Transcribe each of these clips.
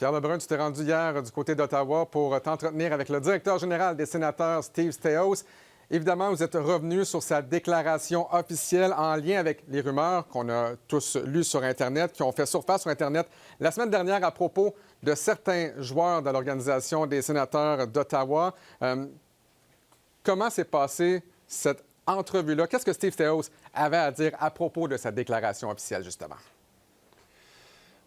Pierre Lebrun, tu t'es rendu hier du côté d'Ottawa pour t'entretenir avec le directeur général des Sénateurs, Steve Staios. Évidemment, vous êtes revenu sur sa déclaration officielle en lien avec les rumeurs qu'on a tous lues sur Internet, qui ont fait surface sur Internet la semaine dernière à propos de certains joueurs de l'Organisation des Sénateurs d'Ottawa. Comment s'est passée cette entrevue-là? Qu'est-ce que Steve Staios avait à dire à propos de sa déclaration officielle, justement?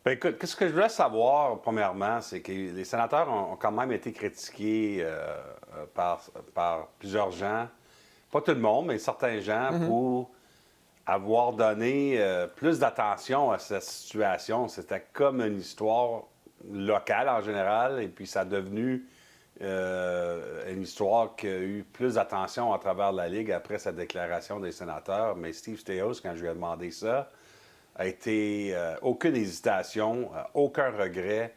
Bien, écoute, ce que je voulais savoir, premièrement, c'est que les sénateurs ont quand même été critiqués par plusieurs gens, pas tout le monde, mais certains gens, pour avoir donné plus d'attention à cette situation. C'était comme une histoire locale en général, et puis ça a devenu une histoire qui a eu plus d'attention à travers la Ligue après sa déclaration des sénateurs. Mais Steve Staios, quand je lui ai demandé ça, a été aucune hésitation, aucun regret.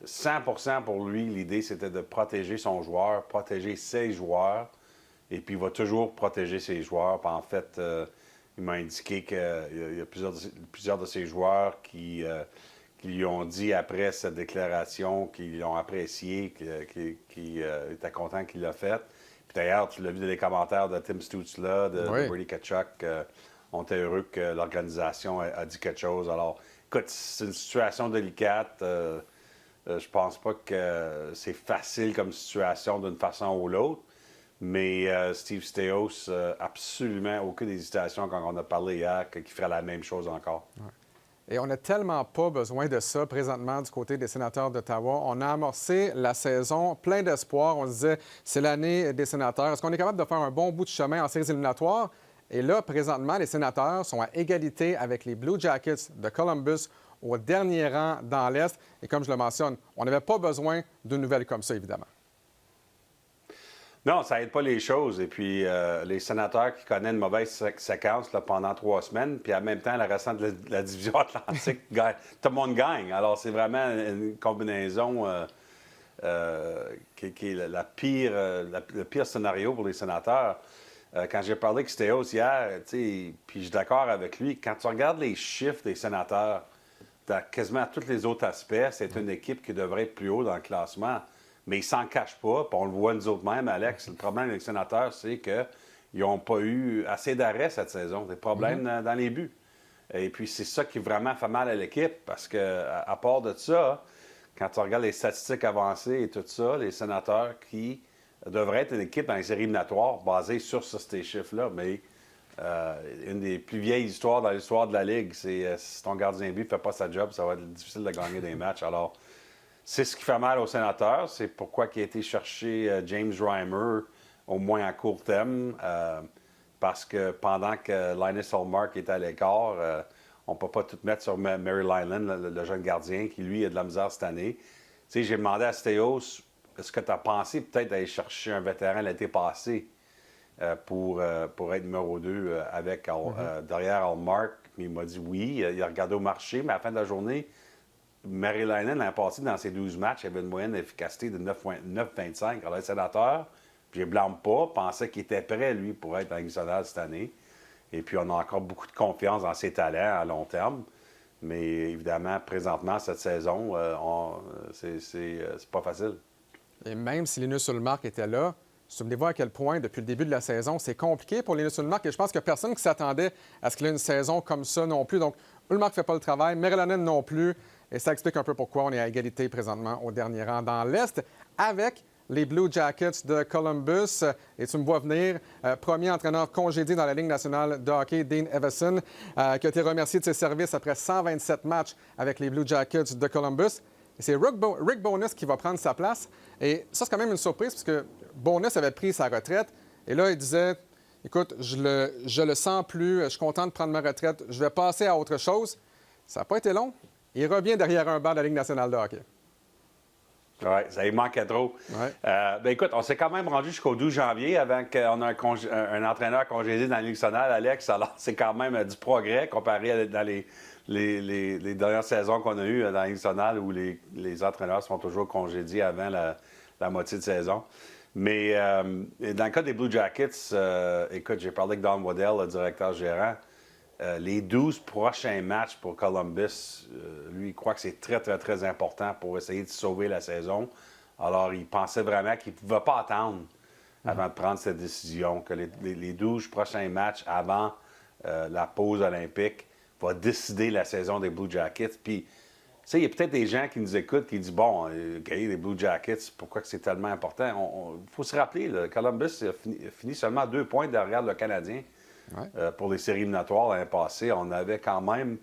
100% pour lui, l'idée, c'était de protéger son joueur, protéger ses joueurs. Et puis, il va toujours protéger ses joueurs. Puis, en fait, il m'a indiqué qu'il y a plusieurs de ses joueurs qui lui ont dit après cette déclaration qu'ils l'ont apprécié, qu'ils étaient contents qu'il l'a fait. Puis d'ailleurs, tu l'as vu dans les commentaires de Tim Stützle, de Brady Tkachuk. On était heureux que l'organisation a dit quelque chose. Alors, écoute, c'est une situation délicate. Je pense pas que c'est facile comme situation d'une façon ou l'autre. Mais Steve Staios, absolument aucune hésitation quand on a parlé hier qu'il ferait la même chose encore. Ouais. Et on n'a tellement pas besoin de ça présentement du côté des Sénateurs d'Ottawa. On a amorcé la saison plein d'espoir. On se disait, c'est l'année des Sénateurs. Est-ce qu'on est capable de faire un bon bout de chemin en séries éliminatoires? Et là, présentement, les Sénateurs sont à égalité avec les Blue Jackets de Columbus au dernier rang dans l'Est. Et comme je le mentionne, on n'avait pas besoin d'une nouvelle comme ça, évidemment. Non, ça n'aide pas les choses. Et puis, les Sénateurs qui connaissent une mauvaise séquence là, pendant 3 semaines, puis en même temps, le restant de la division Atlantique, gagne. Tout le monde gagne. Alors, c'est vraiment une combinaison qui est le pire scénario pour les Sénateurs. Quand j'ai parlé avec Staios hier, puis je suis d'accord avec lui, quand tu regardes les chiffres des Sénateurs, dans quasiment tous les autres aspects, c'est une équipe qui devrait être plus haut dans le classement. Mais ils ne s'en cachent pas, puis on le voit nous autres mêmes, Alex. Le problème avec les Sénateurs, c'est qu'ils n'ont pas eu assez d'arrêts cette saison, des problèmes dans les buts. Et puis c'est ça qui vraiment fait mal à l'équipe, parce qu'à part de ça, quand tu regardes les statistiques avancées et tout ça, les Sénateurs qui devrait être une équipe dans les séries éliminatoires basée sur ces chiffres-là. Mais une des plus vieilles histoires dans l'histoire de la Ligue, c'est si ton gardien de but ne fait pas sa job, ça va être difficile de gagner des matchs. Alors, c'est ce qui fait mal aux Sénateurs. C'est pourquoi il a été chercher James Reimer, au moins à court terme, parce que pendant que Linus Ullmark est à l'écart, on ne peut pas tout mettre sur Mary Lyland, le jeune gardien, qui, lui, a de la misère cette année. Tu sais, j'ai demandé à Staios, est-ce que tu as pensé peut-être d'aller chercher un vétéran l'été passé pour être numéro 2 derrière Ullmark? Il m'a dit oui. Il a regardé au marché, mais à la fin de la journée, Mary Lynan, l'an passé, dans ses 12 matchs, avait une moyenne d'efficacité de 9,25. Alors, les Sénateurs, je ne les blâme pas, pensaient qu'il était prêt, lui, pour être en Ligue nationale cette année. Et puis, on a encore beaucoup de confiance dans ses talents à long terme. Mais évidemment, présentement, cette saison, c'est pas facile. Et même si Linus Ullmark était là, souvenez-vous à quel point, depuis le début de la saison, c'est compliqué pour Linus Ullmark. Et je pense qu'il n'y a personne qui s'attendait à ce qu'il ait une saison comme ça non plus. Donc, Ullmark ne fait pas le travail, Merilanen non plus. Et ça explique un peu pourquoi on est à égalité présentement au dernier rang dans l'Est avec les Blue Jackets de Columbus. Et tu me vois venir, premier entraîneur congédié dans la Ligue nationale de hockey, Dean Evason, qui a été remercié de ses services après 127 matchs avec les Blue Jackets de Columbus. Et c'est Rick Bowness qui va prendre sa place. Et ça, c'est quand même une surprise, parce que Bowness avait pris sa retraite. Et là, il disait, écoute, je le sens plus, je suis content de prendre ma retraite, je vais passer à autre chose. Ça n'a pas été long. Il revient derrière un banc de la Ligue nationale de hockey. Oui, ça y manquait trop. Ouais. Ben écoute, on s'est quand même rendu jusqu'au 12 janvier avant qu'on ait un entraîneur congédié dans la Ligue nationale, Alex. Alors, c'est quand même du progrès comparé dans les dernières saisons qu'on a eues dans la Ligue nationale où les entraîneurs sont toujours congédiés avant la moitié de saison. Mais dans le cas des Blue Jackets, écoute, j'ai parlé avec Don Waddell, le directeur gérant. les 12 prochains matchs pour Columbus, lui, il croit que c'est très, très, très important pour essayer de sauver la saison. Alors, il pensait vraiment qu'il ne pouvait pas attendre avant de prendre cette décision, que les 12 prochains matchs avant la pause olympique va décider la saison des Blue Jackets. Puis, tu sais, il y a peut-être des gens qui nous écoutent qui disent, bon, OK, les Blue Jackets, pourquoi que c'est tellement important? Il faut se rappeler, là, Columbus a fini seulement 2 points derrière le Canadien. Ouais. Pour les séries éliminatoires l'année passée, on avait quand même,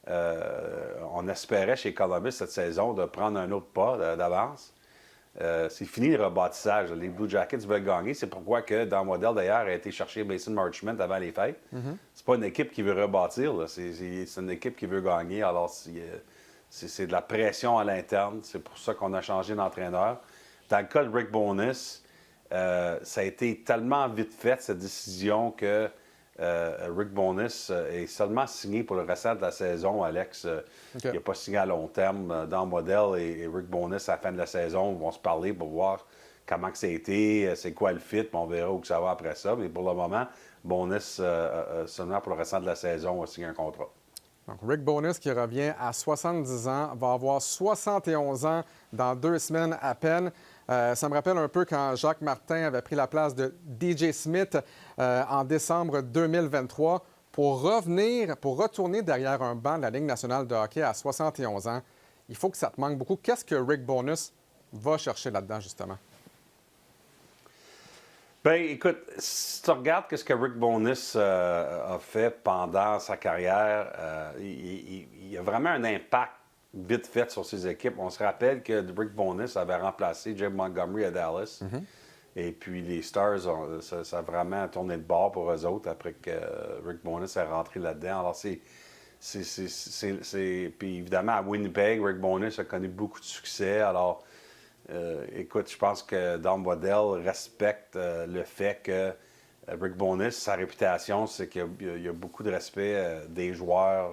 on espérait chez Columbus cette saison de prendre un autre pas d'avance. C'est fini le rebâtissage. Les Blue Jackets veulent gagner. C'est pourquoi que dans le modèle d'ailleurs a été chercher Mason Marchment avant les fêtes. C'est pas une équipe qui veut rebâtir, là. C'est une équipe qui veut gagner. Alors c'est de la pression à l'interne. C'est pour ça qu'on a changé d'entraîneur. Dans le cas de Rick Bowness, ça a été tellement vite fait cette décision que Rick Bowness est seulement signé pour le restant de la saison, Alex. Il n'a pas signé à long terme dans le modèle et Rick Bowness, à la fin de la saison, vont se parler pour voir comment que ça a été, c'est quoi le fit, puis on verra où que ça va après ça. Mais pour le moment, Bowness, seulement pour le restant de la saison, a signé un contrat. Donc, Rick Bowness, qui revient à 70 ans, va avoir 71 ans dans 2 semaines à peine. Ça me rappelle un peu quand Jacques Martin avait pris la place de DJ Smith en décembre 2023 pour retourner derrière un banc de la Ligue nationale de hockey à 71 ans. Il faut que ça te manque beaucoup. Qu'est-ce que Rick Bowness va chercher là-dedans, justement? Bien, écoute, si tu regardes ce que Rick Bowness a fait pendant sa carrière, il y a vraiment un impact vite fait sur ses équipes. On se rappelle que Rick Bowness avait remplacé Jim Montgomery à Dallas. Et puis les Stars, ça a vraiment tourné de bord pour eux autres après que Rick Bowness est rentré là-dedans. Alors, puis évidemment, à Winnipeg, Rick Bowness a connu beaucoup de succès. Alors, écoute, je pense que Don Waddell respecte le fait que Rick Bowness, sa réputation, c'est qu'il y a beaucoup de respect des joueurs,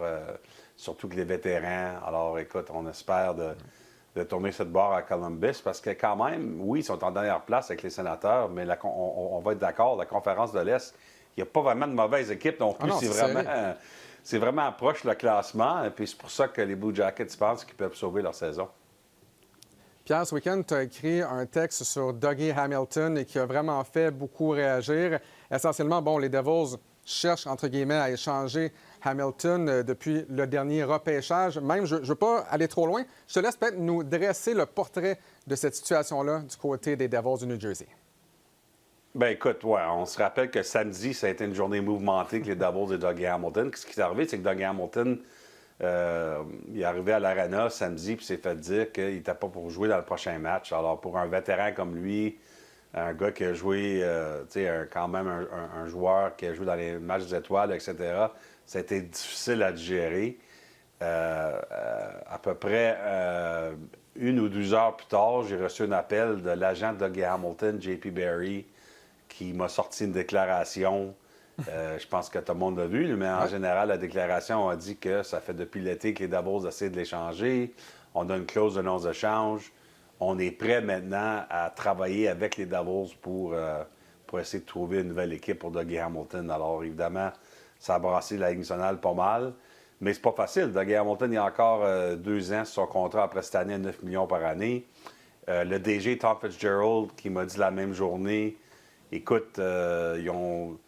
surtout que les vétérans. Alors, écoute, on espère de tourner cette barre à Columbus parce que quand même, oui, ils sont en dernière place avec les Sénateurs, mais on va être d'accord, la conférence de l'Est, il n'y a pas vraiment de mauvaise équipe non plus. Ah non, c'est vraiment proche le classement. Et puis c'est pour ça que les Blue Jackets pensent qu'ils peuvent sauver leur saison. Pierre, ce week-end, tu as écrit un texte sur Dougie Hamilton et qui a vraiment fait beaucoup réagir. Essentiellement, bon, les Devils cherchent, entre guillemets, à échanger Hamilton depuis le dernier repêchage. Même, je ne veux pas aller trop loin. Je te laisse peut-être nous dresser le portrait de cette situation-là du côté des Devils du New Jersey. Bien, écoute, ouais, on se rappelle que samedi, ça a été une journée mouvementée avec les Devils et Dougie Hamilton. Ce qui est arrivé, c'est que Dougie Hamilton, il est arrivé à l'Arena samedi puis s'est fait dire qu'il n'était pas pour jouer dans le prochain match. Alors, pour un vétéran comme lui, un gars qui a joué, quand même un joueur qui a joué dans les matchs des étoiles, etc., ça a été difficile à digérer. À peu près 1 ou 2 heures plus tard, j'ai reçu un appel de l'agent de Dougie Hamilton, J.P. Barry, qui m'a sorti une déclaration. Je pense que tout le monde l'a vu, mais en général, la déclaration a dit que ça fait depuis l'été que les Devils essaient de l'échanger. On a une clause de non-échange. On est prêt maintenant à travailler avec les Devils pour essayer de trouver une nouvelle équipe pour Dougie Hamilton. Alors, évidemment, ça a brassé la Ligue nationale pas mal. Mais c'est pas facile. Dougie Hamilton, il y a encore 2 ans sur son contrat après cette année, 9 millions par année. Le DG, Tom Fitzgerald, qui m'a dit la même journée, écoute, ils ont...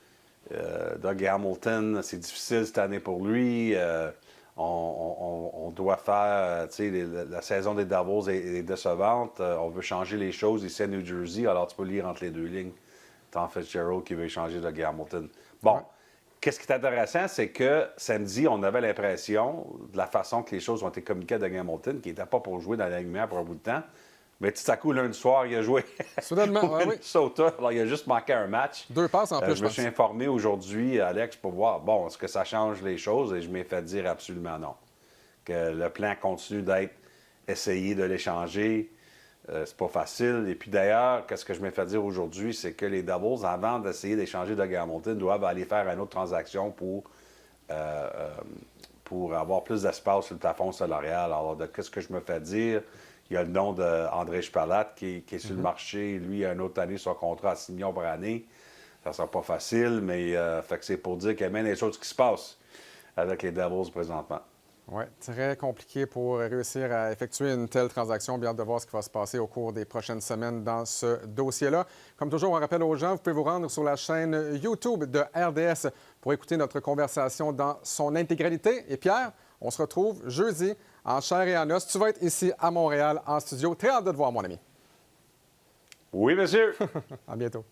Dougie Hamilton, c'est difficile cette année pour lui. On doit faire, la saison des Devils est décevante. On veut changer les choses ici à New Jersey. Alors, tu peux lire entre les 2 lignes. Tom Fitzgerald qui veut échanger Dougie Hamilton. Bon, qu'est-ce qui est intéressant, c'est que samedi, on avait l'impression, de la façon que les choses ont été communiquées à Dougie Hamilton, qu'il n'était pas pour jouer dans l'alignement pour un bout de temps. Mais tout à coup, lundi soir, il a joué Soudainement, pour Minnesota. Alors, il a juste manqué un match. 2 passes en plus, je me suis informé aujourd'hui, Alex, pour voir, bon, est-ce que ça change les choses? Et je m'ai fait dire absolument non. Que le plan continue d'être essayer de l'échanger. C'est pas facile. Et puis d'ailleurs, qu'est-ce que je m'ai fait dire aujourd'hui, c'est que les Devils, avant d'essayer d'échanger Dougie Hamilton, doivent aller faire une autre transaction pour avoir plus d'espace sur le plafond salarial. Alors, qu'est-ce que je me fais dire? Il y a le nom d'André Spalat qui est sur le marché. Lui, a une autre année son contrat à 6 millions par année. Ça ne sera pas facile, mais fait que c'est pour dire qu'il y a même des choses qui se passent avec les Devils présentement. Oui, très compliqué pour réussir à effectuer une telle transaction. Bien hâte de voir ce qui va se passer au cours des prochaines semaines dans ce dossier-là. Comme toujours, on rappelle aux gens, vous pouvez vous rendre sur la chaîne YouTube de RDS pour écouter notre conversation dans son intégralité. Et Pierre, on se retrouve jeudi en chair et en os. Tu vas être ici à Montréal en studio. Très hâte de te voir, mon ami. Oui, monsieur. À bientôt.